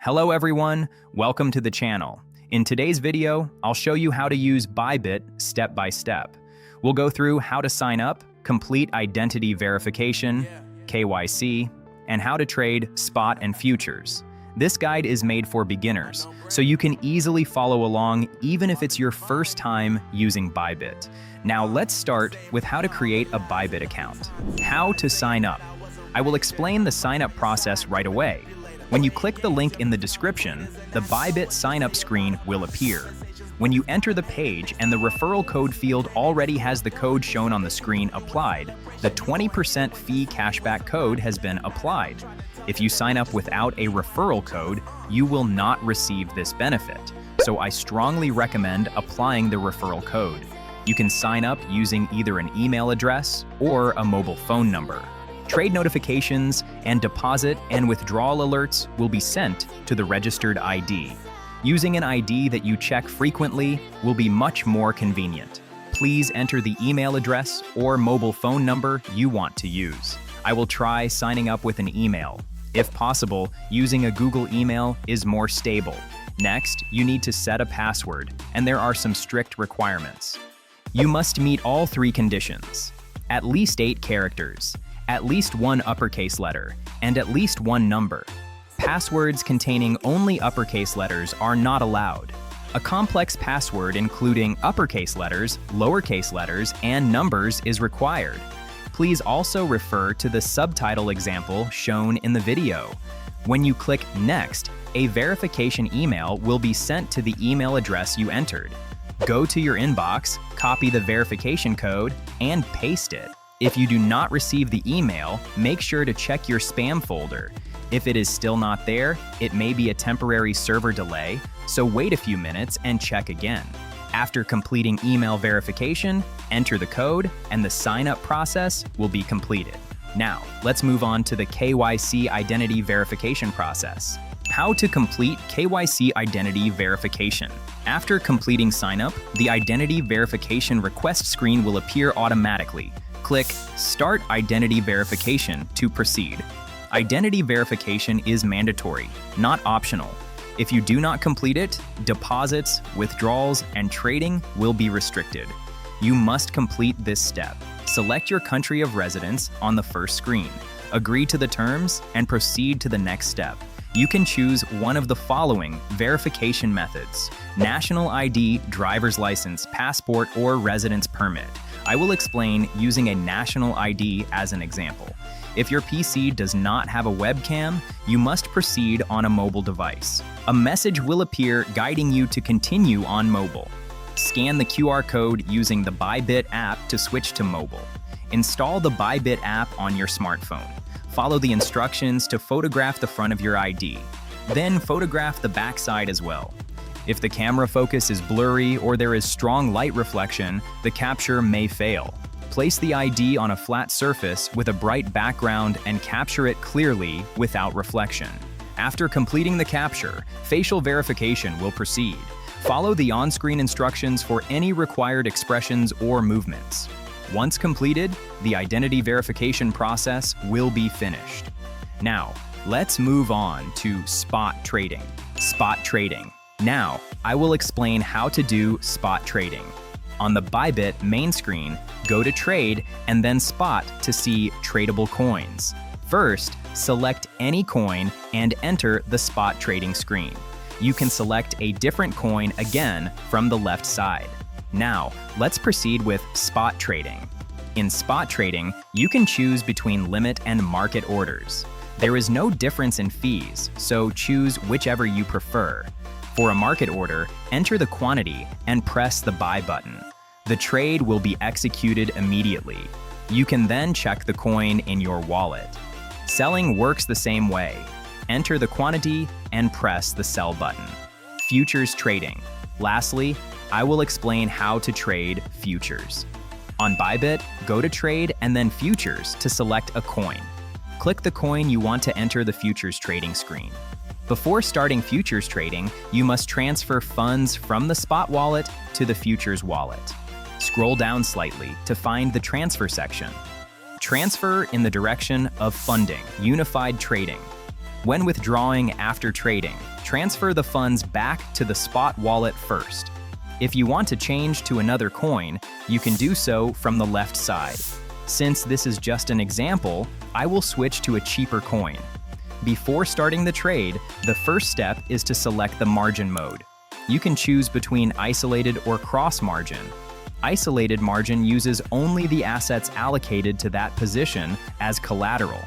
Hello everyone, welcome to the channel. In today's video, I'll show you how to use Bybit step by step. We'll go through how to sign up, complete identity verification, KYC, and how to trade spot and futures. This guide is made for beginners, so you can easily follow along even if it's your first time using Bybit. Now let's start with how to create a Bybit account. How to sign up. I will explain the sign up process right away. When you click the link in the description, the Bybit sign-up screen will appear. When you enter the page and the referral code field already has the code shown on the screen applied, the 20% fee cashback code has been applied. If you sign up without a referral code, you will not receive this benefit. So I strongly recommend applying the referral code. You can sign up using either an email address or a mobile phone number. Trade notifications and deposit and withdrawal alerts will be sent to the registered ID. Using an ID that you check frequently will be much more convenient. Please enter the email address or mobile phone number you want to use. I will try signing up with an email. If possible, using a Google email is more stable. Next, you need to set a password, and there are some strict requirements. You must meet all three conditions: at least 8 characters, at least 1 uppercase letter, and at least 1 number. Passwords containing only uppercase letters are not allowed. A complex password including uppercase letters, lowercase letters, and numbers is required. Please also refer to the subtitle example shown in the video. When you click Next, a verification email will be sent to the email address you entered. Go to your inbox, copy the verification code, and paste it. If you do not receive the email, make sure to check your spam folder. If it is still not there, it may be a temporary server delay, so wait a few minutes and check again. After completing email verification, enter the code, and the sign-up process will be completed. Now, let's move on to the KYC identity verification process. How to complete KYC identity verification. After completing sign-up, the identity verification request screen will appear automatically. Click Start Identity Verification to proceed. Identity verification is mandatory, not optional. If you do not complete it, deposits, withdrawals, and trading will be restricted. You must complete this step. Select your country of residence on the first screen. Agree to the terms and proceed to the next step. You can choose one of the following verification methods: national ID, driver's license, passport, or residence permit. I will explain using a national ID as an example. If your PC does not have a webcam, you must proceed on a mobile device. A message will appear guiding you to continue on mobile. Scan the QR code using the Bybit app to switch to mobile. Install the Bybit app on your smartphone. Follow the instructions to photograph the front of your ID. Then photograph the back side as well. If the camera focus is blurry or there is strong light reflection, the capture may fail. Place the ID on a flat surface with a bright background and capture it clearly without reflection. After completing the capture, facial verification will proceed. Follow the on-screen instructions for any required expressions or movements. Once completed, the identity verification process will be finished. Now, let's move on to spot trading. Spot trading. Now, I will explain how to do spot trading. On the Bybit main screen, go to Trade and then Spot to see tradable coins. First, select any coin and enter the spot trading screen. You can select a different coin again from the left side. Now, let's proceed with spot trading. In spot trading, you can choose between limit and market orders. There is no difference in fees, so choose whichever you prefer. For a market order, enter the quantity and press the buy button. The trade will be executed immediately. You can then check the coin in your wallet. Selling works the same way. Enter the quantity and press the sell button. Futures trading. Lastly, I will explain how to trade futures. On Bybit, go to Trade and then Futures to select a coin. Click the coin you want to enter the futures trading screen. Before starting futures trading, you must transfer funds from the spot wallet to the futures wallet. Scroll down slightly to find the transfer section. Transfer in the direction of Funding, Unified Trading. When withdrawing after trading, transfer the funds back to the spot wallet first. If you want to change to another coin, you can do so from the left side. Since this is just an example, I will switch to a cheaper coin. Before starting the trade, the first step is to select the margin mode. You can choose between isolated or cross margin. Isolated margin uses only the assets allocated to that position as collateral.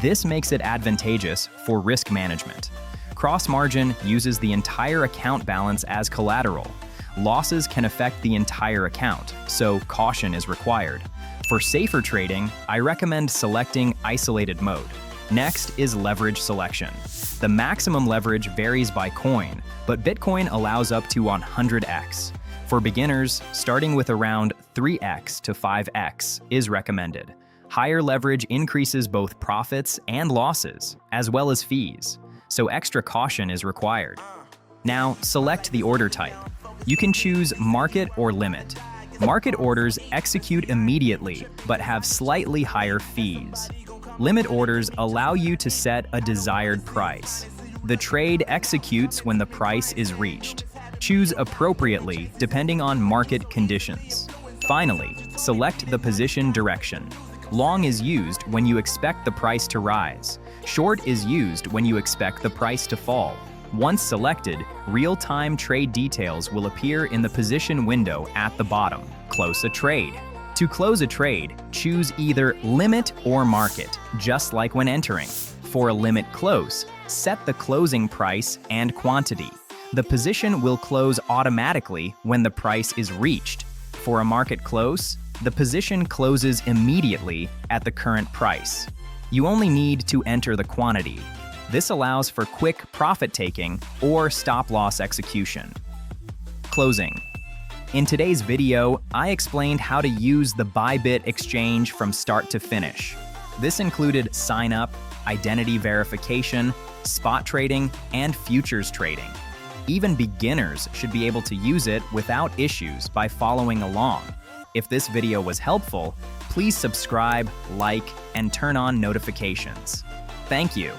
This makes it advantageous for risk management. Cross margin uses the entire account balance as collateral. Losses can affect the entire account, so caution is required. For safer trading, I recommend selecting isolated mode. Next is leverage selection. The maximum leverage varies by coin, but Bitcoin allows up to 100x. For beginners, starting with around 3x to 5x is recommended. Higher leverage increases both profits and losses, as well as fees, so extra caution is required. Now, select the order type. You can choose market or limit. Market orders execute immediately, but have slightly higher fees. Limit orders allow you to set a desired price. The trade executes when the price is reached. Choose appropriately depending on market conditions. Finally, select the position direction. Long is used when you expect the price to rise. Short is used when you expect the price to fall. Once selected, real-time trade details will appear in the position window at the bottom. Close a trade. To close a trade, choose either limit or market, just like when entering. For a limit close, set the closing price and quantity. The position will close automatically when the price is reached. For a market close, the position closes immediately at the current price. You only need to enter the quantity. This allows for quick profit-taking or stop-loss execution. Closing. In today's video, I explained how to use the Bybit exchange from start to finish. This included sign-up, identity verification, spot trading, and futures trading. Even beginners should be able to use it without issues by following along. If this video was helpful, please subscribe, like, and turn on notifications. Thank you.